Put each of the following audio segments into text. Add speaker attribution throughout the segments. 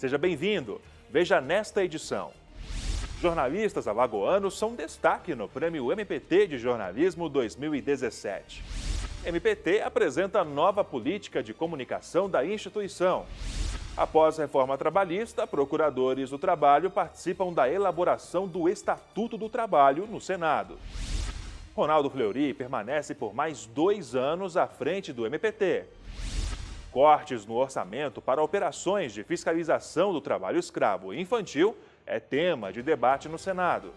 Speaker 1: Seja bem-vindo. Veja nesta edição. Jornalistas alagoanos são destaque no Prêmio MPT de Jornalismo 2017. MPT apresenta nova política de comunicação da instituição. Após a reforma trabalhista, procuradores do trabalho participam da elaboração do Estatuto do Trabalho no Senado. Ronaldo Fleury permanece por mais 2 anos à frente do MPT. Cortes no orçamento para operações de fiscalização do trabalho escravo e infantil é tema de debate no Senado.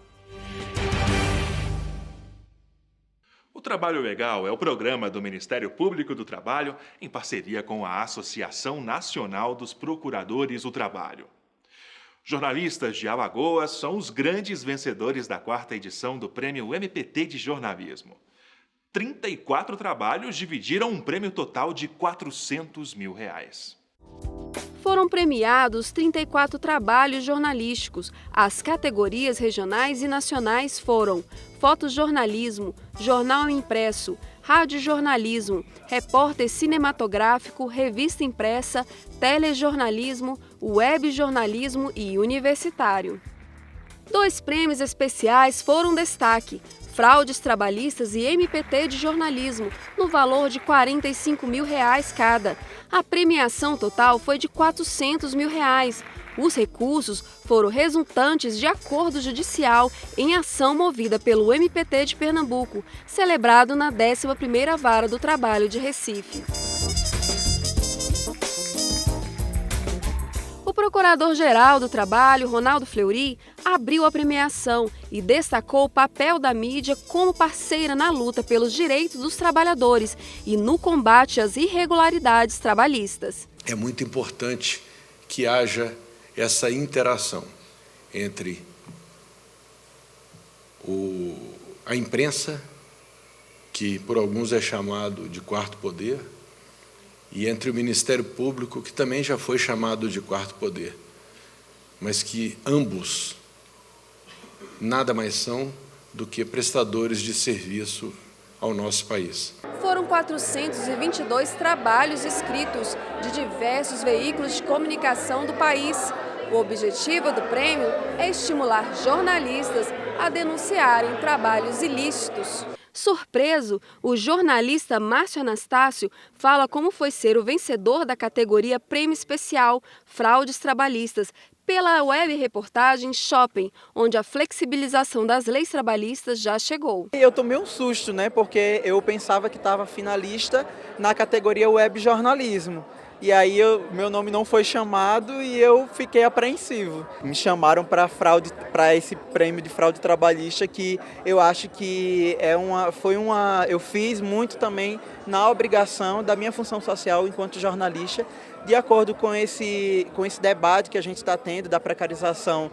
Speaker 1: O Trabalho Legal é o programa do Ministério Público do Trabalho em parceria com a Associação Nacional dos Procuradores do Trabalho. Jornalistas de Alagoas são os grandes vencedores da 4ª edição do Prêmio MPT de Jornalismo. 34 trabalhos dividiram um prêmio total de R$400 mil.
Speaker 2: Foram premiados 34 trabalhos jornalísticos. As categorias regionais e nacionais foram fotojornalismo, jornal impresso, radiojornalismo, repórter cinematográfico, revista impressa, telejornalismo, webjornalismo e universitário. 2 prêmios especiais foram destaque: fraudes trabalhistas e MPT de jornalismo, no valor de R$45 mil cada. A premiação total foi de R$400 mil. Os recursos foram resultantes de acordo judicial em ação movida pelo MPT de Pernambuco, celebrado na 11ª Vara do Trabalho de Recife. O Procurador-Geral do Trabalho, Ronaldo Fleury, abriu a premiação e destacou o papel da mídia como parceira na luta pelos direitos dos trabalhadores e no combate às irregularidades trabalhistas.
Speaker 3: É muito importante que haja essa interação entre a imprensa, que por alguns é chamado de quarto poder, e entre o Ministério Público, que também já foi chamado de quarto poder, mas que ambos nada mais são do que prestadores de serviço ao nosso país.
Speaker 2: Foram 422 trabalhos escritos de diversos veículos de comunicação do país. O objetivo do prêmio é estimular jornalistas a denunciarem trabalhos ilícitos. Surpreso, o jornalista Márcio Anastácio fala como foi ser o vencedor da categoria Prêmio Especial Fraudes Trabalhistas pela web-reportagem Shopping, onde a flexibilização das leis trabalhistas já chegou.
Speaker 4: Eu tomei um susto, porque eu pensava que estava finalista na categoria web jornalismo. E aí meu nome não foi chamado e eu fiquei apreensivo. Me chamaram para esse prêmio de fraude trabalhista, que eu acho que eu fiz muito também na obrigação da minha função social enquanto jornalista, de acordo com esse debate que a gente está tendo da precarização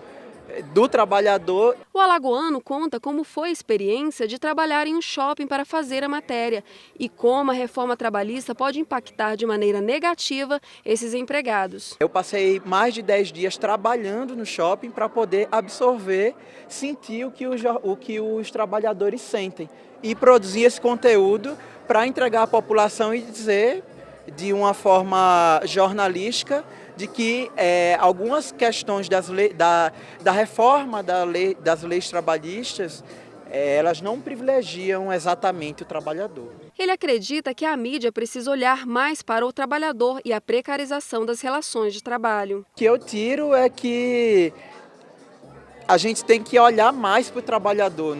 Speaker 4: do trabalhador.
Speaker 2: O alagoano conta como foi a experiência de trabalhar em um shopping para fazer a matéria e como a reforma trabalhista pode impactar de maneira negativa esses empregados.
Speaker 4: Eu passei mais de 10 dias trabalhando no shopping para poder absorver, sentir o que os trabalhadores sentem e produzir esse conteúdo para entregar à população e dizer de uma forma jornalística de que algumas questões da reforma das leis trabalhistas, elas não privilegiam exatamente o trabalhador.
Speaker 2: Ele acredita que a mídia precisa olhar mais para o trabalhador e a precarização das relações de trabalho.
Speaker 4: O que eu tiro é que a gente tem que olhar mais para o trabalhador,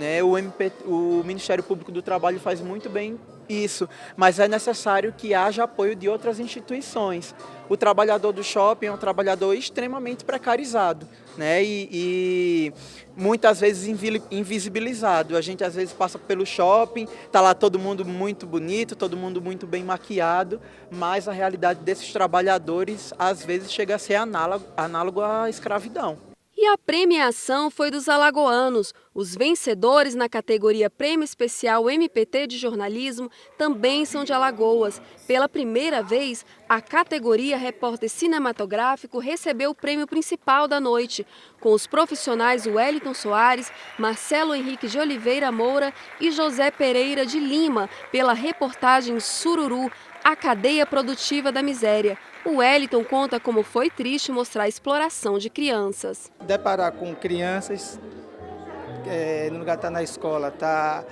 Speaker 4: O Ministério Público do Trabalho faz muito bem isso, mas é necessário que haja apoio de outras instituições. O trabalhador do shopping é um trabalhador extremamente precarizado, e muitas vezes invisibilizado. A gente às vezes passa pelo shopping, está lá todo mundo muito bonito, todo mundo muito bem maquiado, mas a realidade desses trabalhadores às vezes chega a ser análogo à escravidão.
Speaker 2: E a premiação foi dos alagoanos. Os vencedores na categoria Prêmio Especial MPT de Jornalismo também são de Alagoas. Pela primeira vez, a categoria Repórter Cinematográfico recebeu o prêmio principal da noite, com os profissionais Wellington Soares, Marcelo Henrique de Oliveira Moura e José Pereira de Lima, pela reportagem Sururu, A cadeia produtiva da miséria. O Wellington conta como foi triste mostrar a exploração de crianças.
Speaker 5: Deparar com crianças, no lugar de estar na escola, tá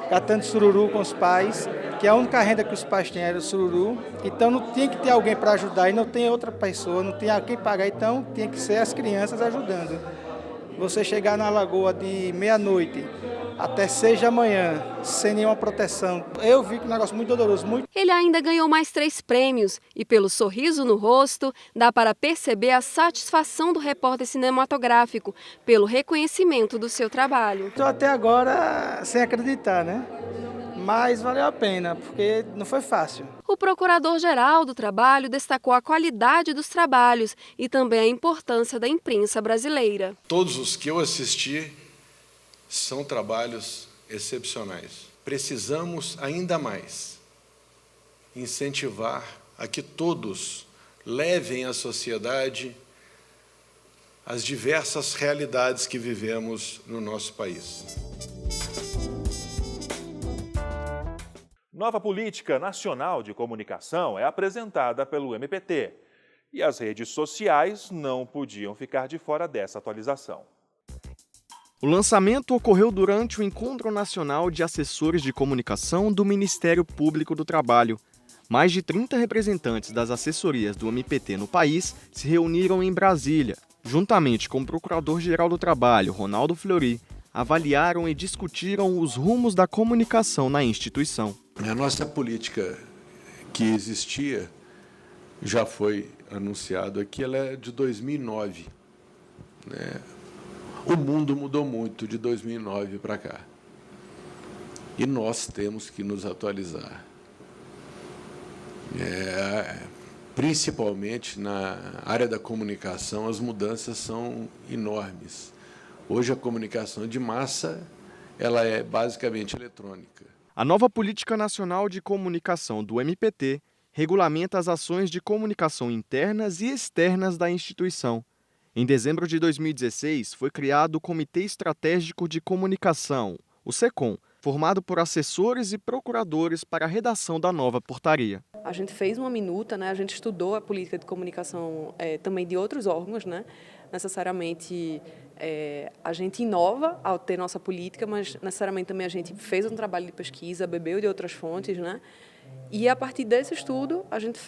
Speaker 5: catando sururu com os pais, que a única renda que os pais têm era o sururu, então não tinha que ter alguém para ajudar e não tem outra pessoa, não tem quem pagar, então tinha que ser as crianças ajudando. Você chegar na lagoa de meia-noite até 6 da manhã, sem nenhuma proteção, eu vi que um negócio muito doloroso.
Speaker 2: Ele ainda ganhou mais 3 prêmios e pelo sorriso no rosto, dá para perceber a satisfação do repórter cinematográfico pelo reconhecimento do seu trabalho.
Speaker 5: Estou até agora sem acreditar, né? Mas valeu a pena, porque não foi fácil.
Speaker 2: O Procurador-Geral do Trabalho destacou a qualidade dos trabalhos e também a importância da imprensa brasileira.
Speaker 3: Todos os que eu assisti são trabalhos excepcionais. Precisamos ainda mais incentivar a que todos levem à sociedade as diversas realidades que vivemos no nosso país.
Speaker 1: Nova Política Nacional de Comunicação é apresentada pelo MPT. E as redes sociais não podiam ficar de fora dessa atualização.
Speaker 6: O lançamento ocorreu durante o Encontro Nacional de Assessores de Comunicação do Ministério Público do Trabalho. Mais de 30 representantes das assessorias do MPT no país se reuniram em Brasília. Juntamente com o Procurador-Geral do Trabalho, Ronaldo Fleury, avaliaram e discutiram os rumos da comunicação na instituição.
Speaker 3: A nossa política que existia, já foi anunciado aqui, ela é de 2009. Né? O mundo mudou muito de 2009 para cá. E nós temos que nos atualizar. Principalmente na área da comunicação, as mudanças são enormes. Hoje a comunicação de massa ela é basicamente eletrônica.
Speaker 6: A nova Política Nacional de Comunicação do MPT regulamenta as ações de comunicação internas e externas da instituição. Em dezembro de 2016, foi criado o Comitê Estratégico de Comunicação, o SECOM, formado por assessores e procuradores para a redação da nova portaria.
Speaker 7: A gente fez uma minuta, né? A gente estudou a política de comunicação também de outros órgãos, né? Necessariamente a gente inova ao ter nossa política, mas necessariamente também a gente fez um trabalho de pesquisa, bebeu de outras fontes, né? E a partir desse estudo a gente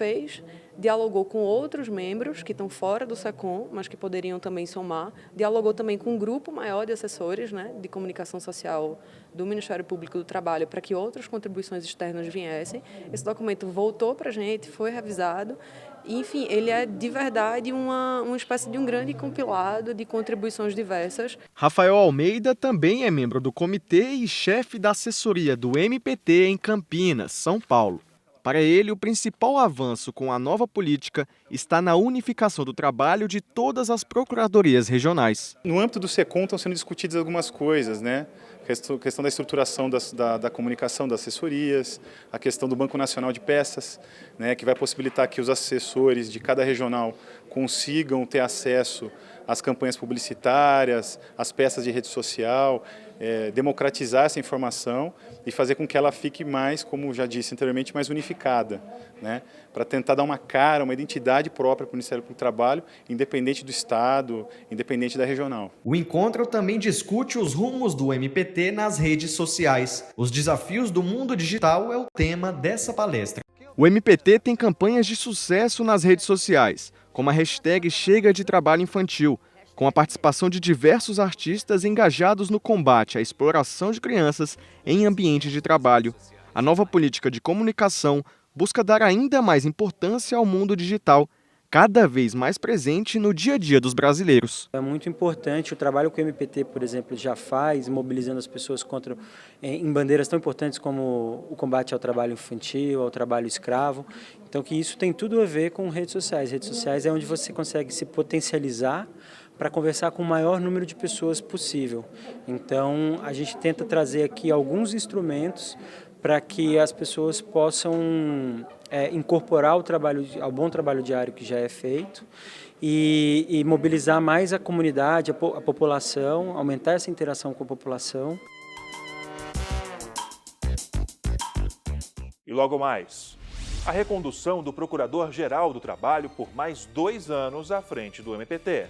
Speaker 7: dialogou com outros membros que estão fora do SECOM, mas que poderiam também somar, dialogou também com um grupo maior de assessores, né, de comunicação social do Ministério Público do Trabalho para que outras contribuições externas viessem. Esse documento voltou para a gente, foi revisado. Enfim, ele é de verdade uma espécie de um grande compilado de contribuições diversas.
Speaker 6: Rafael Almeida também é membro do comitê e chefe da assessoria do MPT em Campinas, São Paulo. Para ele, o principal avanço com a nova política está na unificação do trabalho de todas as procuradorias regionais.
Speaker 8: No âmbito do SECOM estão sendo discutidas algumas coisas, né? A questão da estruturação da comunicação das assessorias, a questão do Banco Nacional de Peças, né, que vai possibilitar que os assessores de cada regional consigam ter acesso às campanhas publicitárias, às peças de rede social, democratizar essa informação e fazer com que ela fique mais, como já disse anteriormente, mais unificada, né, para tentar dar uma cara, uma identidade própria para o Ministério do Trabalho, independente do Estado, independente da regional.
Speaker 6: O encontro também discute os rumos do MPT nas redes sociais. Os desafios do mundo digital é o tema dessa palestra. O MPT tem campanhas de sucesso nas redes sociais, como a hashtag Chega de Trabalho Infantil, com a participação de diversos artistas engajados no combate à exploração de crianças em ambiente de trabalho. A nova política de comunicação busca dar ainda mais importância ao mundo digital, cada vez mais presente no dia a dia dos brasileiros.
Speaker 9: É muito importante o trabalho que o MPT, por exemplo, já faz, mobilizando as pessoas em bandeiras tão importantes como o combate ao trabalho infantil, ao trabalho escravo. Então, que isso tem tudo a ver com redes sociais. Redes sociais é onde você consegue se potencializar para conversar com o maior número de pessoas possível. Então, a gente tenta trazer aqui alguns instrumentos para que as pessoas possam incorporar ao bom trabalho diário que já é feito e mobilizar mais a comunidade, a população, aumentar essa interação com a população.
Speaker 1: E logo mais, a recondução do Procurador-Geral do Trabalho por mais 2 anos à frente do MPT.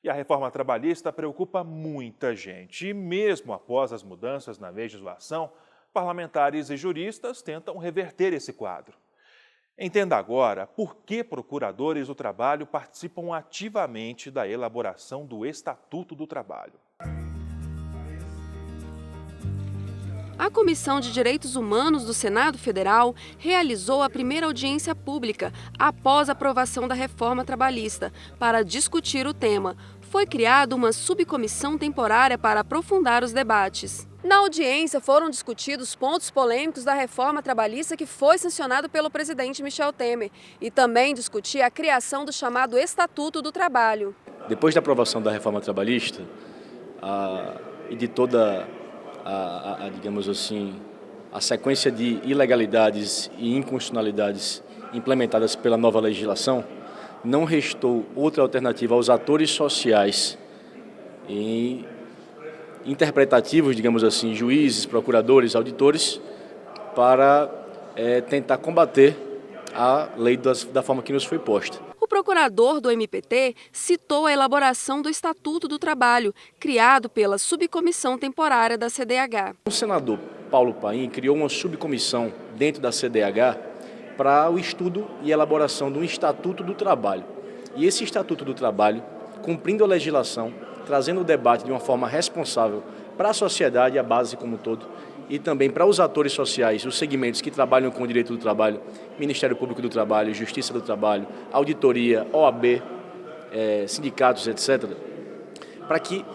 Speaker 1: E a reforma trabalhista preocupa muita gente. E mesmo após as mudanças na legislação, parlamentares e juristas tentam reverter esse quadro. Entenda agora por que procuradores do trabalho participam ativamente da elaboração do Estatuto do Trabalho.
Speaker 2: A Comissão de Direitos Humanos do Senado Federal realizou a primeira audiência pública após a aprovação da reforma trabalhista para discutir o tema. Foi criada uma subcomissão temporária para aprofundar os debates. Na audiência foram discutidos pontos polêmicos da reforma trabalhista que foi sancionado pelo presidente Michel Temer e também discutir a criação do chamado Estatuto do Trabalho.
Speaker 10: Depois da aprovação da reforma trabalhista e de toda digamos assim, a sequência de ilegalidades e inconstitucionalidades implementadas pela nova legislação, não restou outra alternativa aos atores sociais e interpretativos, digamos assim, juízes, procuradores, auditores, para tentar combater a lei da forma que nos foi posta.
Speaker 2: O procurador do MPT citou a elaboração do Estatuto do Trabalho, criado pela subcomissão temporária da CDH.
Speaker 10: O senador Paulo Paim criou uma subcomissão dentro da CDH para o estudo e elaboração do Estatuto do Trabalho. E esse Estatuto do Trabalho, cumprindo a legislação, trazendo o debate de uma forma responsável para a sociedade, a base como um todo, e também para os atores sociais, os segmentos que trabalham com o direito do trabalho, Ministério Público do Trabalho, Justiça do Trabalho, Auditoria, OAB, sindicatos, etc., para que,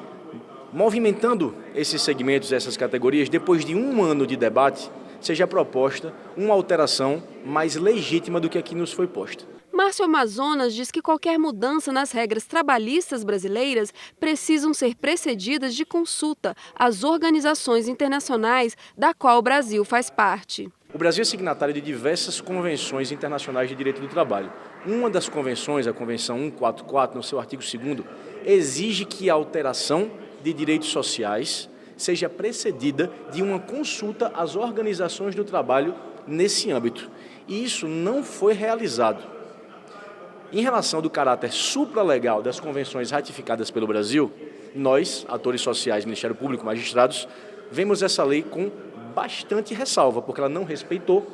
Speaker 10: movimentando esses segmentos, essas categorias, depois de 1 ano de debate, seja proposta uma alteração mais legítima do que aqui nos foi posta.
Speaker 2: Márcio Amazonas diz que qualquer mudança nas regras trabalhistas brasileiras precisam ser precedidas de consulta às organizações internacionais da qual o Brasil faz parte.
Speaker 10: O Brasil é signatário de diversas convenções internacionais de direito do trabalho. Uma das convenções, a Convenção 144, no seu artigo 2º, exige que a alteração de direitos sociais seja precedida de uma consulta às organizações do trabalho nesse âmbito. E isso não foi realizado. Em relação do caráter supralegal das convenções ratificadas pelo Brasil, nós, atores sociais, Ministério Público, magistrados, vemos essa lei com bastante ressalva, porque ela não respeitou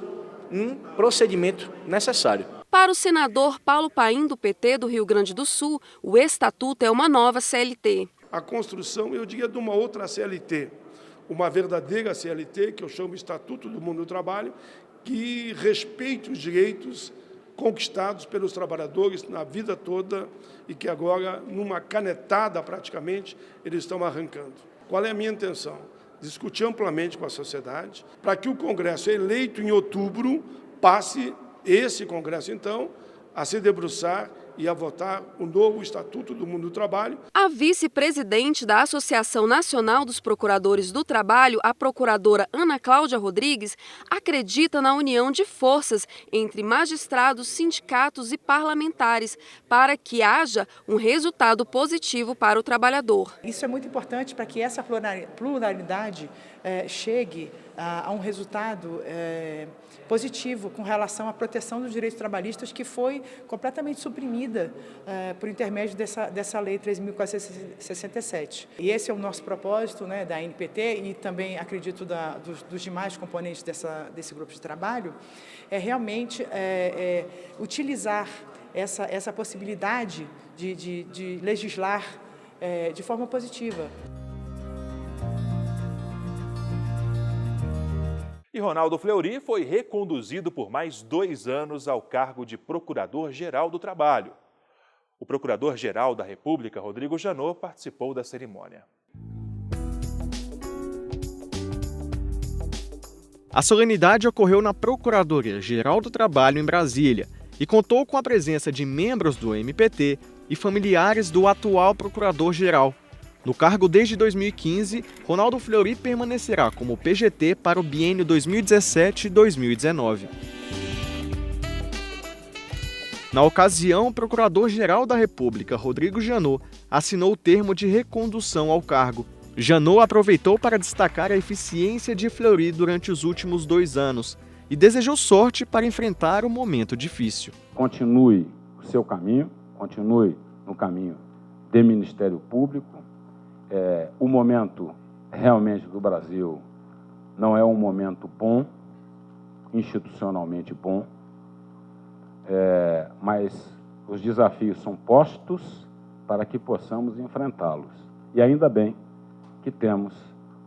Speaker 10: um procedimento necessário.
Speaker 2: Para o senador Paulo Paim, do PT do Rio Grande do Sul, o Estatuto é uma nova CLT.
Speaker 11: A construção, eu diria, de uma outra CLT, uma verdadeira CLT, que eu chamo Estatuto do Mundo do Trabalho, que respeite os direitos conquistados pelos trabalhadores na vida toda e que agora, numa canetada praticamente, eles estão arrancando. Qual é a minha intenção? Discutir amplamente com a sociedade para que o Congresso eleito em outubro passe, esse Congresso então, a se debruçar e a votar o novo Estatuto do Mundo do Trabalho.
Speaker 2: A vice-presidente da Associação Nacional dos Procuradores do Trabalho, a procuradora Ana Cláudia Rodrigues, acredita na união de forças entre magistrados, sindicatos e parlamentares para que haja um resultado positivo para o trabalhador.
Speaker 12: Isso é muito importante para que essa pluralidade chegue a um resultado positivo com relação à proteção dos direitos trabalhistas, que foi completamente suprimida por intermédio dessa Lei 3.467. E esse é o nosso propósito, né, da NPT e também, acredito, dos demais componentes desse grupo de trabalho, é realmente utilizar essa possibilidade de legislar de forma positiva.
Speaker 1: E Ronaldo Fleury foi reconduzido por mais 2 anos ao cargo de Procurador-Geral do Trabalho. O Procurador-Geral da República, Rodrigo Janot, participou da cerimônia.
Speaker 6: A solenidade ocorreu na Procuradoria-Geral do Trabalho em Brasília e contou com a presença de membros do MPT e familiares do atual Procurador-Geral. No cargo desde 2015, Ronaldo Fleury permanecerá como PGT para o biênio 2017-2019. Na ocasião, o Procurador-Geral da República, Rodrigo Janot, assinou o termo de recondução ao cargo. Janot aproveitou para destacar a eficiência de Fleury durante os últimos 2 anos e desejou sorte para enfrentar o momento difícil.
Speaker 13: Continue o seu caminho, continue no caminho do Ministério Público. O momento realmente do Brasil não é um momento bom, institucionalmente bom, mas os desafios são postos para que possamos enfrentá-los. E ainda bem que temos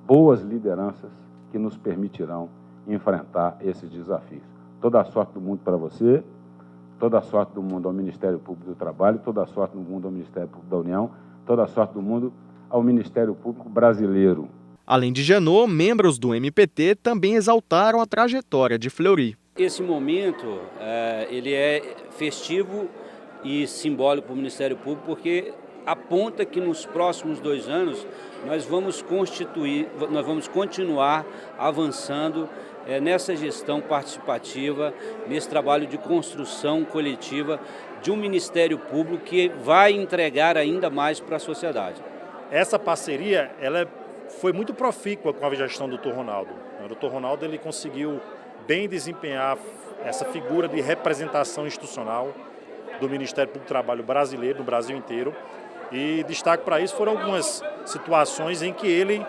Speaker 13: boas lideranças que nos permitirão enfrentar esses desafios. Toda a sorte do mundo para você, toda a sorte do mundo ao Ministério Público do Trabalho, toda a sorte do mundo ao Ministério Público da União, toda a sorte do mundo ao Ministério Público brasileiro.
Speaker 6: Além de Janot, membros do MPT também exaltaram a trajetória de Fleury.
Speaker 14: Esse momento ele é festivo e simbólico para o Ministério Público, porque aponta que nos próximos 2 anos nós vamos continuar avançando nessa gestão participativa, nesse trabalho de construção coletiva de um Ministério Público que vai entregar ainda mais para a sociedade.
Speaker 8: Essa parceria foi muito profícua com a gestão do Dr. Ronaldo. O Dr. Ronaldo ele conseguiu bem desempenhar essa figura de representação institucional do Ministério Público do Trabalho brasileiro, do Brasil inteiro. E destaque para isso foram algumas situações em que ele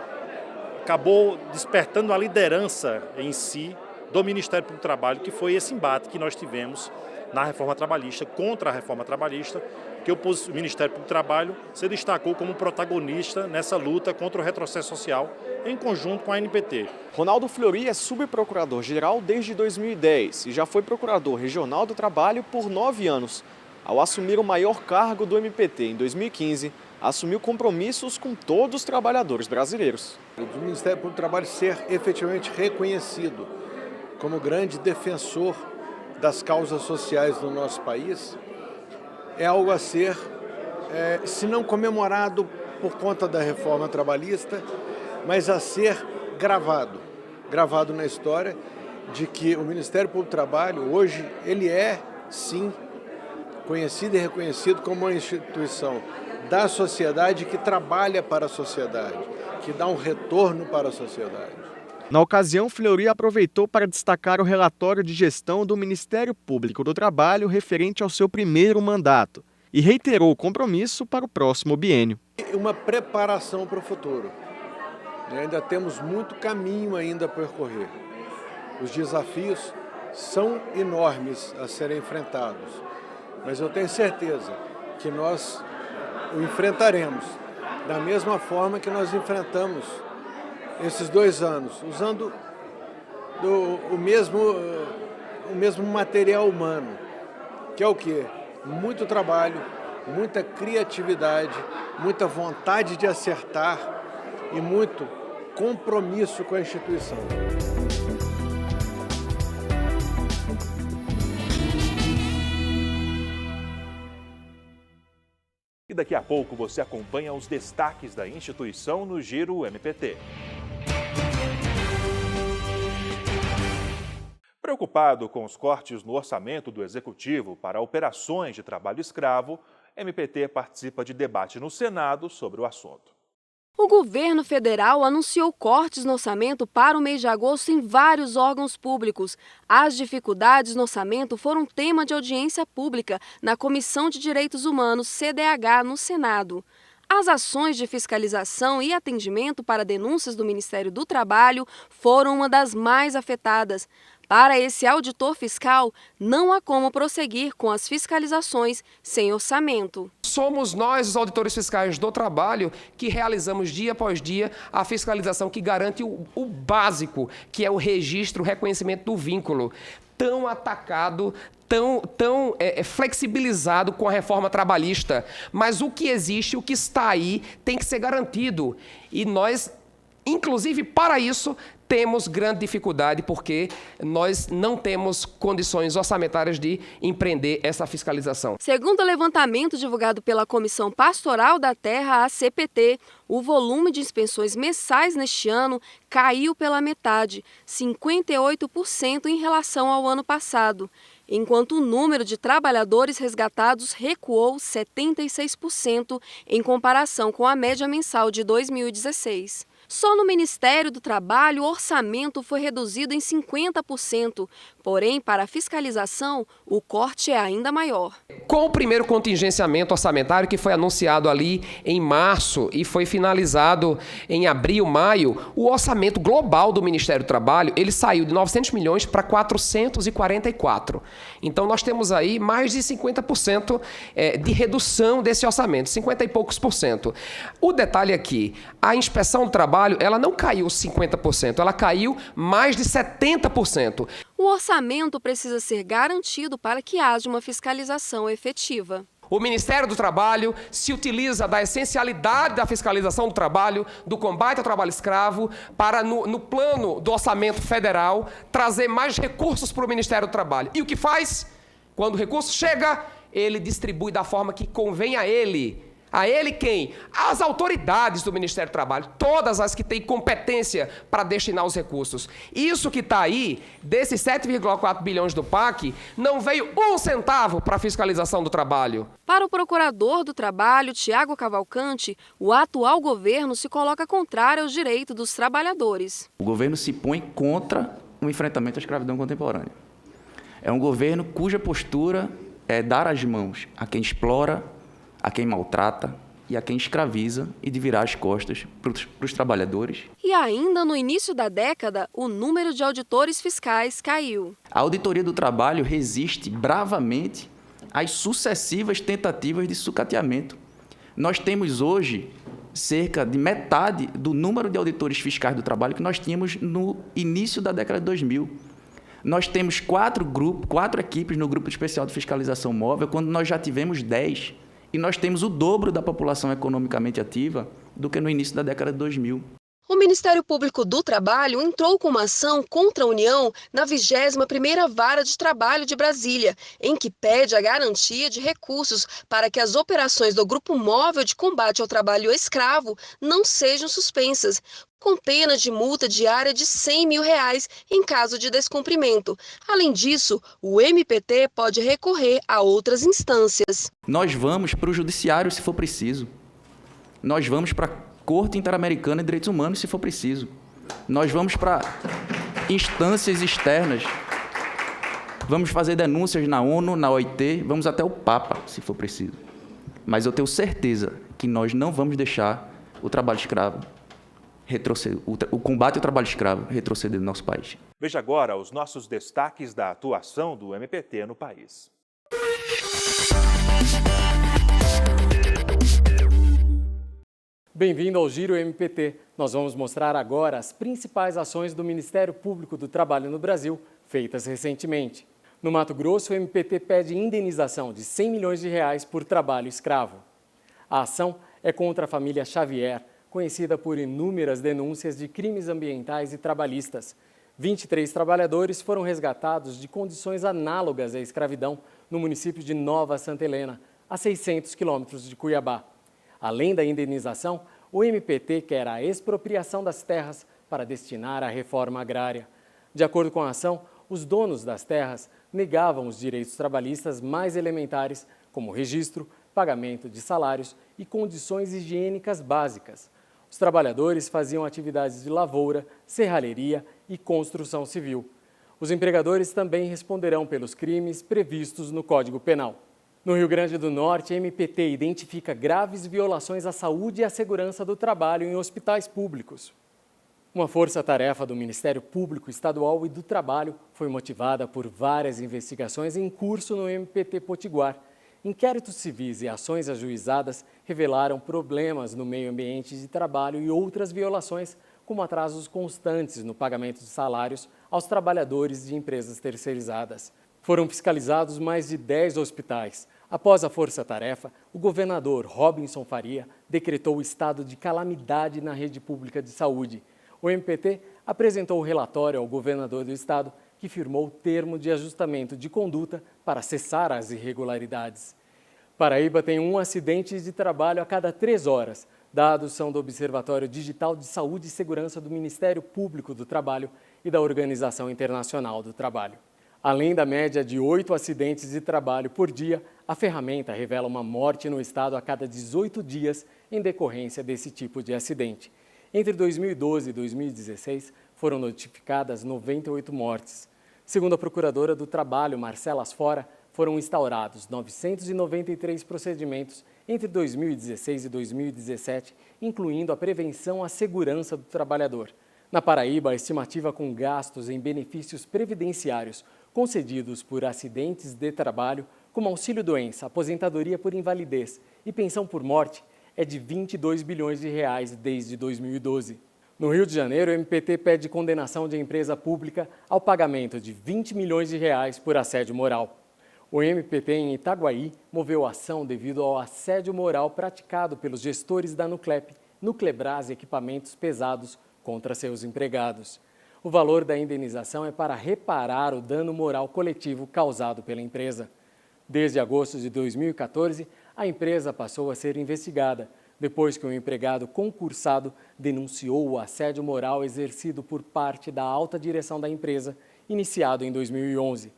Speaker 8: acabou despertando a liderança em si do Ministério Público do Trabalho, que foi esse embate que nós tivemos na reforma trabalhista, contra a reforma trabalhista, que o Ministério Público do Trabalho se destacou como protagonista nessa luta contra o retrocesso social, em conjunto com a ANPT.
Speaker 6: Ronaldo Fleury é subprocurador-geral desde 2010 e já foi procurador regional do trabalho por 9 anos. Ao assumir o maior cargo do MPT em 2015, assumiu compromissos com todos os trabalhadores brasileiros.
Speaker 3: O Ministério Público do Trabalho ser efetivamente reconhecido como grande defensor das causas sociais do nosso país é algo a ser, se não comemorado por conta da reforma trabalhista, mas a ser gravado na história de que o Ministério Público do Trabalho hoje ele é, sim, conhecido e reconhecido como uma instituição da sociedade que trabalha para a sociedade, que dá um retorno para a sociedade.
Speaker 6: Na ocasião, Fleury aproveitou para destacar o relatório de gestão do Ministério Público do Trabalho referente ao seu primeiro mandato e reiterou o compromisso para o próximo biênio.
Speaker 3: Uma preparação para o futuro. Ainda temos muito caminho ainda a percorrer. Os desafios são enormes a serem enfrentados, mas eu tenho certeza que nós o enfrentaremos da mesma forma que nós enfrentamos esses 2 anos, usando o mesmo material humano, que é o quê? Muito trabalho, muita criatividade, muita vontade de acertar e muito compromisso com a instituição.
Speaker 1: E daqui a pouco você acompanha os destaques da instituição no Giro MPT. Preocupado com os cortes no orçamento do Executivo para operações de trabalho escravo, MPT participa de debate no Senado sobre o assunto.
Speaker 2: O governo federal anunciou cortes no orçamento para o mês de agosto em vários órgãos públicos. As dificuldades no orçamento foram tema de audiência pública na Comissão de Direitos Humanos, CDH, no Senado. As ações de fiscalização e atendimento para denúncias do Ministério do Trabalho foram uma das mais afetadas. Para esse auditor fiscal, não há como prosseguir com as fiscalizações sem orçamento.
Speaker 15: Somos nós, os auditores fiscais do trabalho, que realizamos dia após dia a fiscalização que garante o básico, que é o registro, o reconhecimento do vínculo, tão atacado, tão flexibilizado com a reforma trabalhista. Mas o que existe, o que está aí, tem que ser garantido. E nós, inclusive para isso, temos grande dificuldade porque nós não temos condições orçamentárias de empreender essa fiscalização.
Speaker 2: Segundo o levantamento divulgado pela Comissão Pastoral da Terra, a CPT, o volume de inspeções mensais neste ano caiu pela metade, 58% em relação ao ano passado. enquanto o número de trabalhadores resgatados recuou 76% em comparação com a média mensal de 2016. Só no Ministério do Trabalho, o orçamento foi reduzido em 50%, porém, para a fiscalização, o corte é ainda maior.
Speaker 15: Com o primeiro contingenciamento orçamentário, que foi anunciado ali em março e foi finalizado em abril, maio, o orçamento global do Ministério do Trabalho, ele saiu de 900 milhões para 444. Então, nós temos aí mais de 50% de redução desse orçamento, 50 e poucos por cento. O detalhe aqui, a inspeção do trabalho, ela não caiu 50%, ela caiu mais de 70%.
Speaker 2: O orçamento precisa ser garantido para que haja uma fiscalização efetiva.
Speaker 15: O Ministério do Trabalho se utiliza da essencialidade da fiscalização do trabalho, do combate ao trabalho escravo, para, no plano do orçamento federal, trazer mais recursos para o Ministério do Trabalho. E o que faz? Quando o recurso chega, ele distribui da forma que convém a ele. A ele quem? As autoridades do Ministério do Trabalho, todas as que têm competência para destinar os recursos. Isso que está aí, desses 7,4 bilhões do PAC, não veio um centavo para a fiscalização do trabalho.
Speaker 2: Para o procurador do Trabalho, Tiago Cavalcante, o atual governo se coloca contrário aos direitos dos trabalhadores.
Speaker 16: O governo se põe contra o enfrentamento à escravidão contemporânea. É um governo cuja postura é dar as mãos a quem explora, a quem maltrata e a quem escraviza e de virar as costas para os trabalhadores.
Speaker 2: E ainda no início da década, o número de auditores fiscais caiu.
Speaker 16: A Auditoria do Trabalho resiste bravamente às sucessivas tentativas de sucateamento. Nós temos hoje cerca de metade do número de auditores fiscais do trabalho que nós tínhamos no início da década de 2000. Nós temos 4 equipes no Grupo Especial de Fiscalização Móvel, quando nós já tivemos 10. E nós temos o dobro da população economicamente ativa do que no início da década de 2000.
Speaker 2: O Ministério Público do Trabalho entrou com uma ação contra a União na 21ª Vara de Trabalho de Brasília, em que pede a garantia de recursos para que as operações do Grupo Móvel de Combate ao Trabalho Escravo não sejam suspensas, com pena de multa diária de R$100 mil em caso de descumprimento. Além disso, o MPT pode recorrer a outras instâncias.
Speaker 16: Nós vamos para o judiciário se for preciso. Nós vamos para a Corte Interamericana de Direitos Humanos se for preciso. Nós vamos para instâncias externas. Vamos fazer denúncias na ONU, na OIT, vamos até o Papa se for preciso. Mas eu tenho certeza que nós não vamos deixar o trabalho escravo retroceder, o combate ao trabalho escravo retroceder no nosso país.
Speaker 1: Veja agora os nossos destaques da atuação do MPT no país.
Speaker 17: Bem-vindo ao Giro MPT. Nós vamos mostrar agora as principais ações do Ministério Público do Trabalho no Brasil, feitas recentemente. No Mato Grosso, o MPT pede indenização de R$100 milhões por trabalho escravo. A ação é contra a família Xavier, conhecida por inúmeras denúncias de crimes ambientais e trabalhistas. 23 trabalhadores foram resgatados de condições análogas à escravidão no município de Nova Santa Helena, a 600 quilômetros de Cuiabá. Além da indenização, o MPT quer a expropriação das terras para destinar à reforma agrária. De acordo com a ação, os donos das terras negavam os direitos trabalhistas mais elementares, como registro, pagamento de salários e condições higiênicas básicas. Os trabalhadores faziam atividades de lavoura, serralheria e construção civil. Os empregadores também responderão pelos crimes previstos no Código Penal. No Rio Grande do Norte, a MPT identifica graves violações à saúde e à segurança do trabalho em hospitais públicos. Uma força-tarefa do Ministério Público Estadual e do Trabalho foi motivada por várias investigações em curso no MPT Potiguar. Inquéritos civis e ações ajuizadas revelaram problemas no meio ambiente de trabalho e outras violações, como atrasos constantes no pagamento de salários aos trabalhadores de empresas terceirizadas. Foram fiscalizados mais de 10 hospitais. Após a força-tarefa, o governador Robinson Faria decretou o estado de calamidade na rede pública de saúde. O MPT apresentou o relatório ao governador do estado, que firmou o termo de ajustamento de conduta para cessar as irregularidades. Paraíba tem um acidente de trabalho a cada 3 horas. Dados são do Observatório Digital de Saúde e Segurança do Ministério Público do Trabalho e da Organização Internacional do Trabalho. Além da média de 8 acidentes de trabalho por dia, a ferramenta revela uma morte no estado a cada 18 dias em decorrência desse tipo de acidente. Entre 2012 e 2016, foram notificadas 98 mortes. Segundo a procuradora do Trabalho, Marcela Asfora, foram instaurados 993 procedimentos entre 2016 e 2017, incluindo a prevenção à segurança do trabalhador. Na Paraíba, a estimativa com gastos em benefícios previdenciários concedidos por acidentes de trabalho, como auxílio-doença, aposentadoria por invalidez e pensão por morte, é de 22 bilhões de reais desde 2012. No Rio de Janeiro, o MPT pede condenação de empresa pública ao pagamento de 20 milhões de reais por assédio moral. O MPT em Itaguaí moveu ação devido ao assédio moral praticado pelos gestores da Nuclebras Equipamentos Pesados contra seus empregados. O valor da indenização é para reparar o dano moral coletivo causado pela empresa. Desde agosto de 2014, a empresa passou a ser investigada, depois que um empregado concursado denunciou o assédio moral exercido por parte da alta direção da empresa, iniciado em 2011.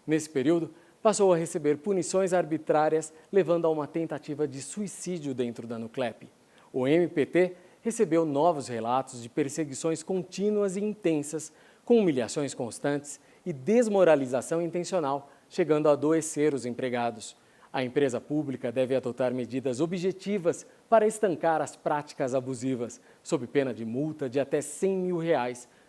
Speaker 17: Nesse período, passou a receber punições arbitrárias, levando a uma tentativa de suicídio dentro da Nuclep. O MPT recebeu novos relatos de perseguições contínuas e intensas, com humilhações constantes e desmoralização intencional, chegando a adoecer os empregados. A empresa pública deve adotar medidas objetivas para estancar as práticas abusivas, sob pena de multa de até R$100 mil,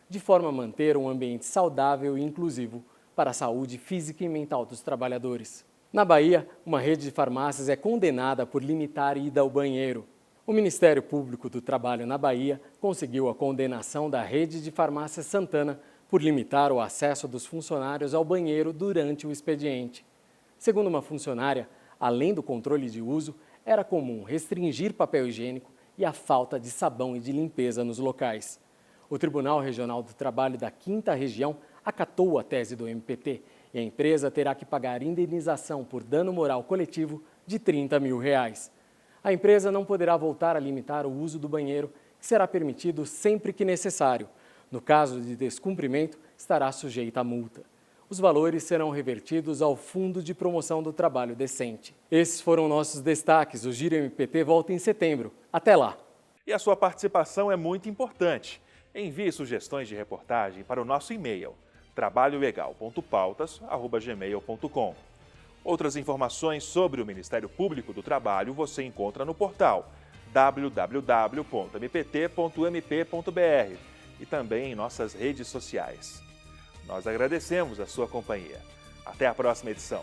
Speaker 17: de forma a manter um ambiente saudável e inclusivo para a saúde física e mental dos trabalhadores. Na Bahia, uma rede de farmácias é condenada por limitar a ida ao banheiro. O Ministério Público do Trabalho na Bahia conseguiu a condenação da rede de farmácias Santana por limitar o acesso dos funcionários ao banheiro durante o expediente. Segundo uma funcionária, além do controle de uso, era comum restringir papel higiênico e a falta de sabão e de limpeza nos locais. O Tribunal Regional do Trabalho da 5ª Região acatou a tese do MPT e a empresa terá que pagar indenização por dano moral coletivo de R$30 mil. A empresa não poderá voltar a limitar o uso do banheiro, que será permitido sempre que necessário. No caso de descumprimento, estará sujeita a multa. Os valores serão revertidos ao Fundo de Promoção do Trabalho Decente. Esses foram nossos destaques. O Giro MPT volta em setembro. Até lá!
Speaker 1: E a sua participação é muito importante. Envie sugestões de reportagem para o nosso e-mail trabalholegal.pautas@gmail.com. Outras informações sobre o Ministério Público do Trabalho você encontra no portal www.mpt.mp.br e também em nossas redes sociais. Nós agradecemos a sua companhia. Até a próxima edição.